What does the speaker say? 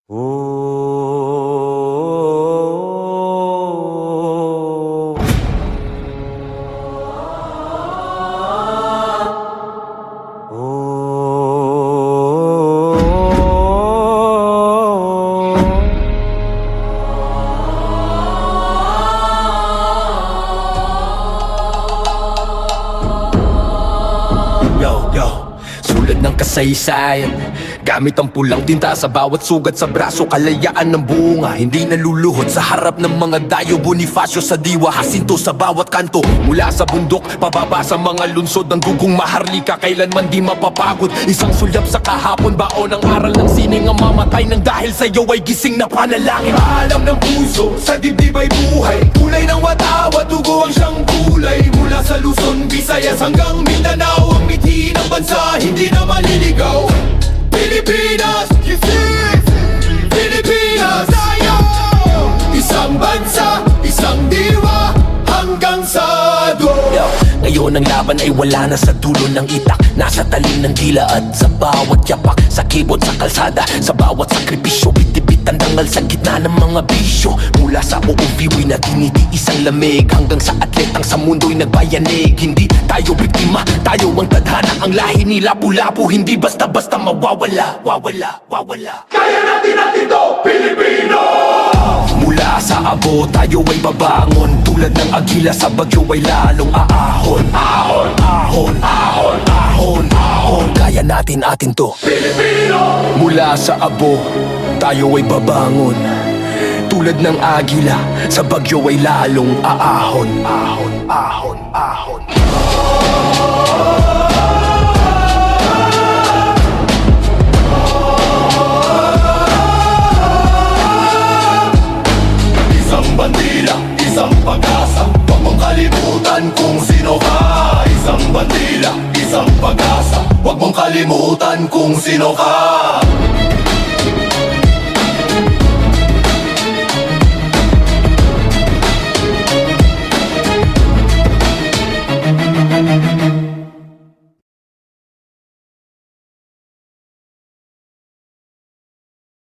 Oh, Yo, sulat ng kasaysayan, gamit ang pulang tinta sa bawat sugat sa braso. Kalayaan ng bunga, hindi naluluhod sa harap ng mga dayo. Bonifacio sa diwa, Jacinto sa bawat kanto. Mula sa bundok, pababa sa mga lunsod ng dugong maharlika, kailanman di mapapagod. Isang sulyap sa kahapon, baon ang aral ng sining. Ang mamatay ng dahil sa'yo ay gising na panalangin. Alam ng puso, sa dibdib ay buhay. Kulay ng watawa, dugo ang siyang kulay. Mula sa Luzon, Visayas hanggang Mindanao, ang mithi ng bansa, hindi na maliligaw. Pilipinas, Pilipinas tayo. Isang bansa, isang diwa, hanggang sa dulo. Ngayon ang laban ay wala na sa dulo ng itak. Nasa talim ng dila at sa bawat yapak. Sa kibot, sa kalsada, sa bawat sakripisyo. Bitibit ang dangal sa gitna ng mga bisyo. Mula sa uuwiwi na tinitiis ang lamig, hanggang sa atletang sa mundo'y nagbayanig. Hindi tayo biktima, tayo ang tadhana. Ang lahi ni Lapu-Lapu, hindi basta-basta mawawala. Kaya natin to, Pilipino! Mula sa abo, tayo ay babangon. Tulad ng agila sa bagyo ay lalong aahon. Ahon. Kaya natin to, Pilipino! Mula sa abo, tayo ay babangon. Tulad ng agila, sa bagyo ay lalong aahon. Isang bandila, isang pag-asa, huwag mong kalimutan kung sino ka. Isang bandila, isang pag-asa, huwag mong kalimutan kung sino ka.